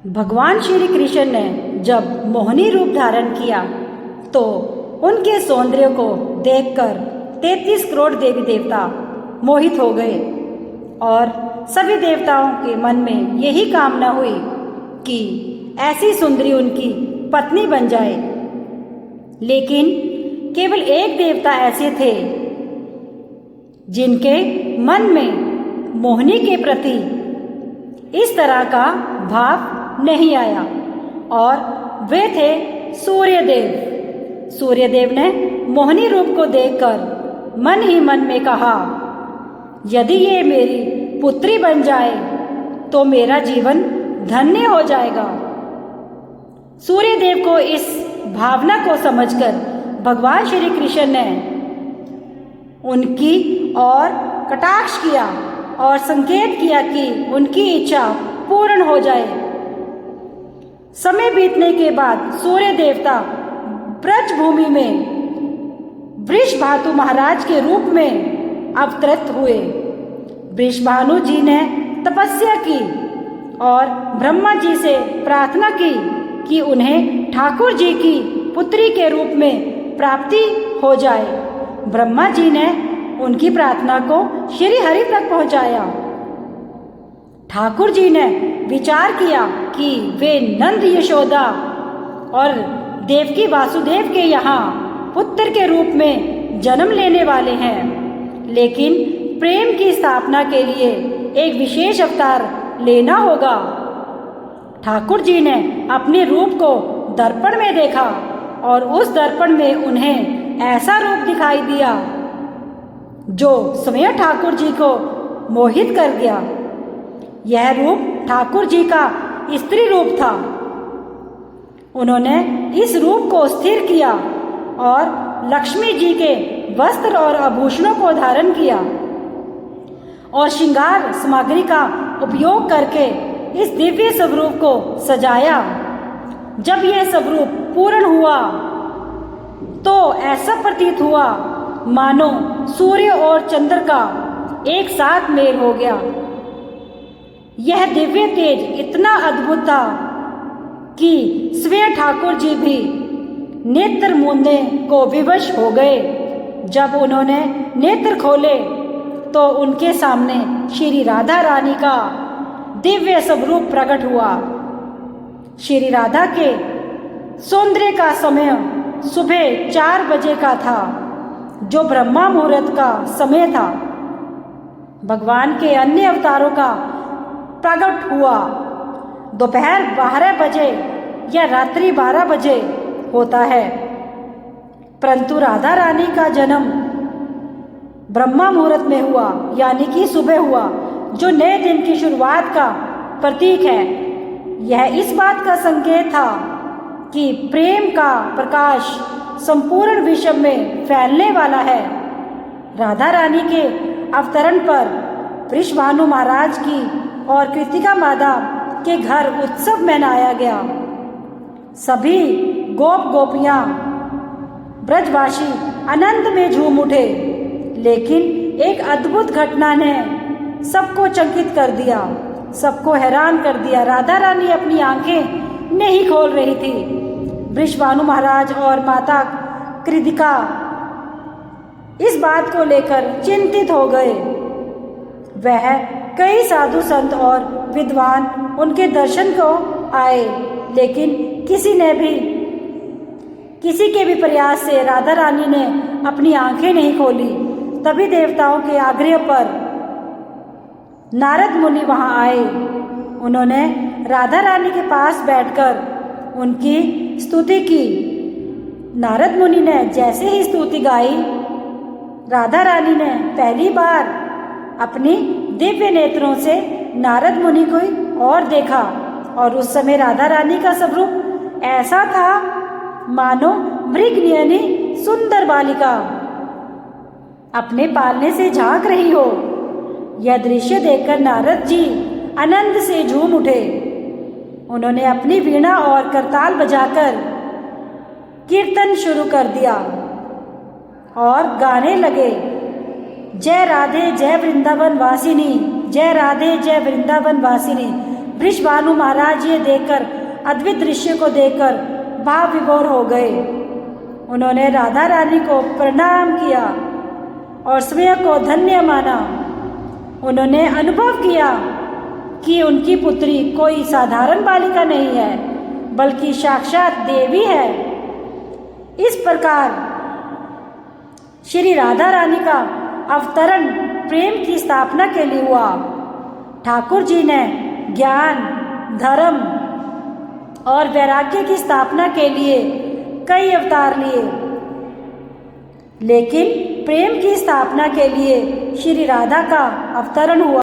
भगवान श्री कृष्ण ने जब मोहिनी रूप धारण किया तो उनके सौंदर्य को देखकर 33 करोड़ देवी देवता मोहित हो गए और सभी देवताओं के मन में यही कामना हुई कि ऐसी सुंदरी उनकी पत्नी बन जाए। लेकिन केवल एक देवता ऐसे थे जिनके मन में मोहिनी के प्रति इस तरह का भाव नहीं आया और वे थे सूर्यदेव। सूर्यदेव ने मोहिनी रूप को देखकर मन ही मन में कहा, यदि ये मेरी पुत्री बन जाए तो मेरा जीवन धन्य हो जाएगा। सूर्यदेव को इस भावना को समझकर भगवान श्री कृष्ण ने उनकी ओर कटाक्ष किया और संकेत किया कि उनकी इच्छा पूर्ण हो जाए। समय बीतने के बाद सूर्य देवता ब्रज भूमि में वृषभानु महाराज के रूप में अवतरित हुए। वृषभानु जी ने तपस्या की और ब्रह्मा जी से प्रार्थना की कि उन्हें ठाकुर जी की पुत्री के रूप में प्राप्ति हो जाए। ब्रह्मा जी ने उनकी प्रार्थना को श्री हरि तक पहुंचाया। ठाकुर जी ने विचार किया कि वे नंद यशोदा और देवकी वासुदेव के यहाँ पुत्र के रूप में जन्म लेने वाले हैं, लेकिन प्रेम की स्थापना के लिए एक विशेष अवतार लेना होगा। ठाकुर जी ने अपने रूप को दर्पण में देखा और उस दर्पण में उन्हें ऐसा रूप दिखाई दिया जो स्वयं ठाकुर जी को मोहित कर गया। यह रूप ठाकुर जी का स्त्री रूप था। उन्होंने इस रूप को स्थिर किया और लक्ष्मी जी के वस्त्र और आभूषणों को धारण किया और श्रृंगार सामग्री का उपयोग करके इस दिव्य स्वरूप को सजाया। जब यह स्वरूप पूर्ण हुआ तो ऐसा प्रतीत हुआ मानो सूर्य और चंद्र का एक साथ मेल हो गया। यह दिव्य तेज इतना अद्भुत था कि स्वयं ठाकुर जी भी नेत्र मूंदने को विवश हो गए। जब उन्होंने नेत्र खोले तो उनके सामने श्री राधा रानी का दिव्य स्वरूप प्रकट हुआ। श्री राधा के सौंदर्य का समय सुबह 4 बजे का था, जो ब्रह्मा मुहूर्त का समय था। भगवान के अन्य अवतारों का प्रकट हुआ दोपहर 12 बजे या रात्रि 12 बजे होता है, परंतु राधा रानी का जन्म ब्रह्मा मुहूर्त में हुआ, यानी कि सुबह हुआ, जो नए दिन की शुरुआत का प्रतीक है। यह इस बात का संकेत था कि प्रेम का प्रकाश संपूर्ण विश्व में फैलने वाला है। राधा रानी के अवतरण पर वृषभानु महाराज की और कृतिका माता के घर उत्सव मनाया गया। सभी गोप गोपियां ब्रजवासी आनंद में झूम उठे, लेकिन एक अद्भुत घटना ने सबको चकित कर दिया, सबको हैरान कर दिया। राधा रानी अपनी आंखें नहीं खोल रही थी। वृषभानु महाराज और माता कृतिका इस बात को लेकर चिंतित हो गए। वह कई साधु संत और विद्वान उनके दर्शन को आए, लेकिन किसी के भी प्रयास से राधा रानी ने अपनी आंखें नहीं खोली। तभी देवताओं के आग्रह पर नारद मुनि वहां आए। उन्होंने राधा रानी के पास बैठकर उनकी स्तुति की। नारद मुनि ने जैसे ही स्तुति गाई, राधा रानी ने पहली बार अपनी दिव्य नेत्रों से नारद मुनि को और देखा और उस समय राधा रानी का स्वरूप ऐसा था मानो मृगनयनी सुंदर बालिका अपने पालने से झांक रही हो। यह दृश्य देखकर नारद जी आनंद से झूम उठे। उन्होंने अपनी वीणा और करताल बजाकर कीर्तन शुरू कर दिया और गाने लगे, जय राधे जय वृंदावन वासिनी, जय राधे जय वृंदावन वासिनी। वृषभानु महाराज ये देखकर, अद्भुत दृश्य को देखकर भाव विभोर हो गए। उन्होंने राधा रानी को प्रणाम किया और स्वयं को धन्य माना। उन्होंने अनुभव किया कि उनकी पुत्री कोई साधारण बालिका नहीं है, बल्कि साक्षात देवी है। इस प्रकार श्री राधा रानी का अवतरण प्रेम की स्थापना के लिए हुआ। ठाकुर जी ने ज्ञान, धर्म और वैराग्य की स्थापना के लिए कई अवतार लिए, लेकिन प्रेम की स्थापना के लिए श्री राधा का अवतरण हुआ।